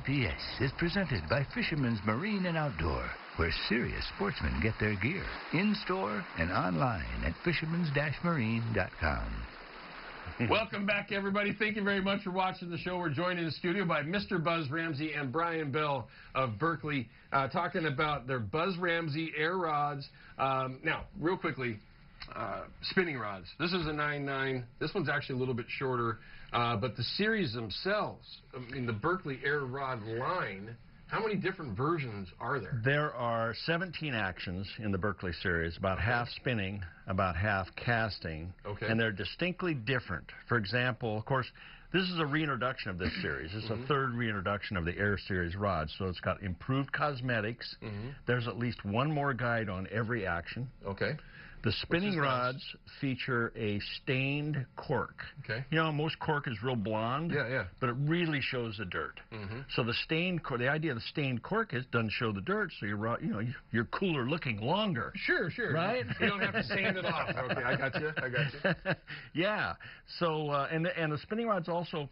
GPS is presented by Fisherman's Marine and Outdoor, where serious sportsmen get their gear. In-store and online at fishermans-marine.com. Welcome back, everybody. Thank you very much for watching the show. We're joined in the studio by Mr. Buzz Ramsey and Bryan Bell of Berkley, talking about their Buzz Ramsey air rods. Now, real quickly, spinning rods. This is a 9.9. This one's actually a little bit shorter, but the series themselves, I mean, the Berkley air rod line, how many different versions are there? There are 17 actions in the Berkley series, about half spinning, about half casting, and they're distinctly different. For example, of course, this is a reintroduction of this series. It's a third reintroduction of the Air Series rod, so it's got improved cosmetics. There's at least one more guide on every action. The spinning rods feature a stained cork. You know, most cork is real blonde, but it really shows the dirt. So the stained cork, the idea of the stained cork is doesn't show the dirt, so you're cooler looking longer. Sure. Right? You don't have to sand it off. Okay, I got you. Yeah. So and the spinning rods also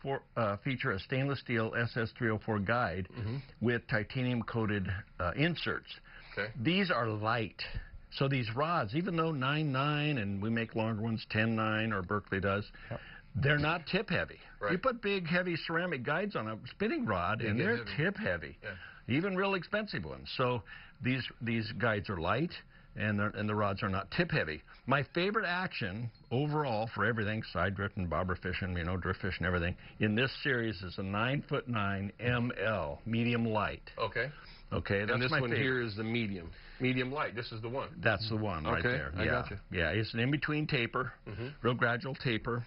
feature a stainless steel SS304 guide with titanium coated inserts. These are light. So these rods, even though 9.9 and we make longer ones, 10.9 or Berkley does, they're not tip heavy. You put big heavy ceramic guides on a spinning rod and they're tip heavy, even real expensive ones. So these guides are light and the rods are not tip heavy. My favorite action overall for everything, side drift and bobber fishing, you know, drift fishing, everything, in this series is a 9'9" ML, medium light. Okay, that's and this my one favorite. here is the medium light. This is the one. That's the one right there. I got you. Yeah, it's an in-between taper, real gradual taper.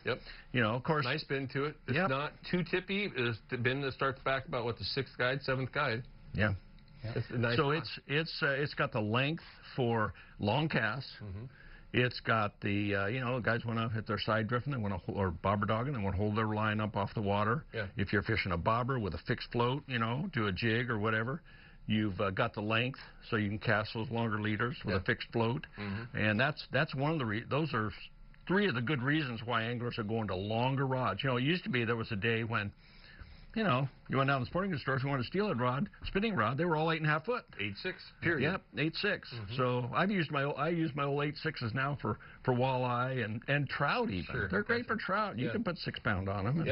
You know, of course. Nice bend to it. It's not too tippy. It's the bend that starts back about, what, the 6th guide, 7th guide. It's a nice so it's got the length for long casts. It's got the, you know, guys want to hit their side drifting, they want to, or bobber dogging, they want to hold their line up off the water. If you're fishing a bobber with a fixed float, you know, do a jig or whatever. You've got the length, so you can cast those longer leaders with a fixed float, and that's one of the those are 3 of the good reasons why anglers are going to longer rods. You know, it used to be there was a day when, you know, you went down to the sporting goods store, if you wanted a steel head rod, spinning rod, they were all 8.5 foot. 8.6, period. 8.6. So I use my old 8.6s now for walleye and trout even. They're great for trout. You can put 6 pound on them.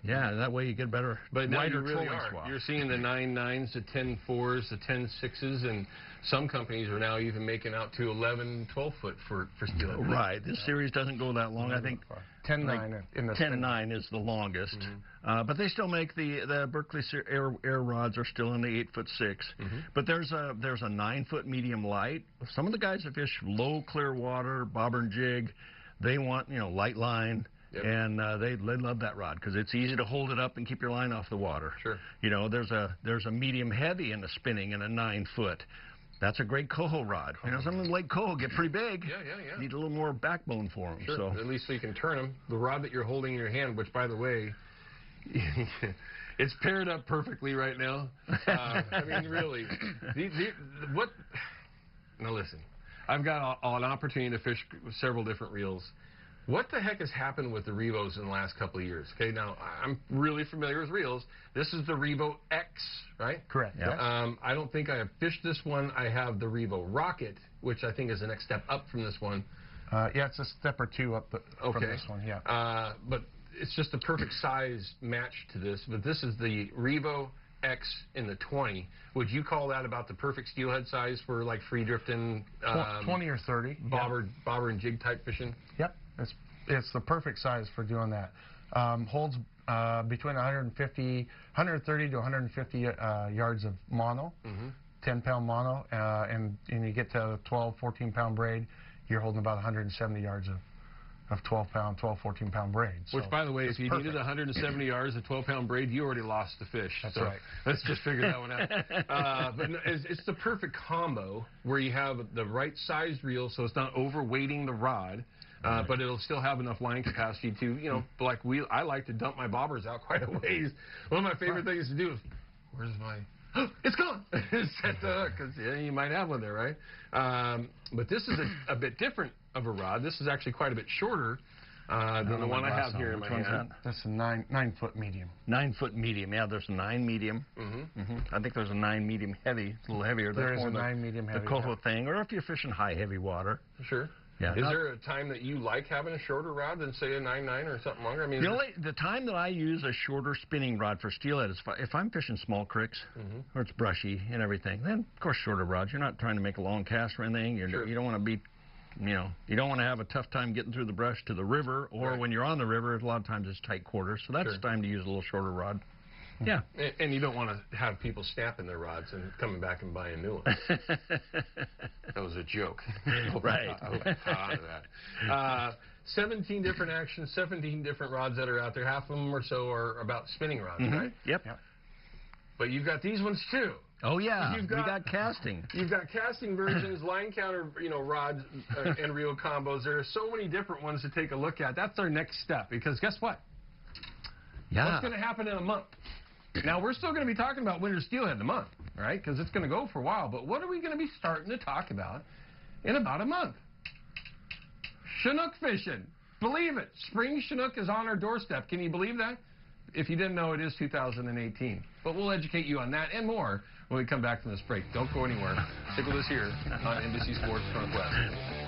Yeah, that way you get better, wider really trolling swap. You're seeing the 9.9s, the 10.4s, the 10.6s, and some companies are now even making out to 11, 12 foot for steel head. Right. This series doesn't go that long. I think 10.9 in the 10.9 is the longest, but they still make the Berkley air rods are still in the 8'6". But there's a 9-foot medium light. Some of the guys that fish low clear water, bobber and jig, they want, you know, light line. And they love that rod because it's easy to hold it up and keep your line off the water. You know, there's a medium heavy in the spinning and a 9-foot. That's a great coho rod. You know, some of them Lake Coho get pretty big. Need a little more backbone for them. So at least so you can turn them. The rod that you're holding in your hand, which, by the way, it's paired up perfectly right now. I mean, really. What? Now, listen. I've got an opportunity to fish several different reels. What the heck has happened with the Revos in the last couple of years? Okay, now, I'm really familiar with reels. This is the Revo X, right? Correct. I don't think I have fished this one. I have the Revo Rocket, which I think is the next step up from this one. Yeah, it's a step or 2 up from this one, but it's just the perfect size match to this. But this is the Revo X in the 20. Would you call that about the perfect steelhead size for like free drifting? 20 or 30. Bobber and jig type fishing? It's the perfect size for doing that. Holds between 130 to 150 yards of mono, 10-pound mono, and you get to a 12, 14-pound braid, you're holding about 170 yards of 12-pound, 14-pound braid. Which, by the way, if you needed 170 yards of 12-pound braid, you already lost the fish. That's right. Let's just figure that one out. But it's the perfect combo where you have the right sized reel, so it's not overweighting the rod. But it'll still have enough line capacity to, you know, like I like to dump my bobbers out quite a ways. One of my favorite things to do is, where's my, it's gone. Set the hook, because you might have one there, right? But this is a bit different of a rod. This is actually quite a bit shorter. than the one I have here in my hand. That's a 9-foot medium. 9-foot medium. Yeah, there's a 9 medium. I think there's a 9 medium heavy. It's a little heavier. There is a 9 medium heavy. The coho thing, or if you're fishing high heavy water. Sure. Yeah. Is there a time that you like having a shorter rod than, say, a 9.9 or something longer? I mean, the time that I use a shorter spinning rod for steelhead is if I'm fishing small creeks or it's brushy and everything. Then of course shorter rods. You're not trying to make a long cast or anything. You don't want to be, you don't want to have a tough time getting through the brush to the river, or when you're on the river, a lot of times it's tight quarters. So that's time to use a little shorter rod. Yeah. And you don't want to have people snapping their rods and coming back and buying new ones. That was a joke. Right. I was proud of that. 17 different actions, 17 different rods that are out there. Half of them or so are about spinning rods, right? Yep. But you've got these ones too. Oh yeah. We got casting. You've got casting versions, line counter, rods and reel combos. There are so many different ones to take a look at. That's our next step, because guess what? Yeah. What's going to happen in a month? Now, we're still going to be talking about winter steelhead in a month, right? Because it's going to go for a while. But what are we going to be starting to talk about in about a month? Chinook fishing. Believe it. Spring Chinook is on our doorstep. Can you believe that? If you didn't know, it is 2018. But we'll educate you on that and more when we come back from this break. Don't go anywhere. Stick with us here on NBC Sports Northwest.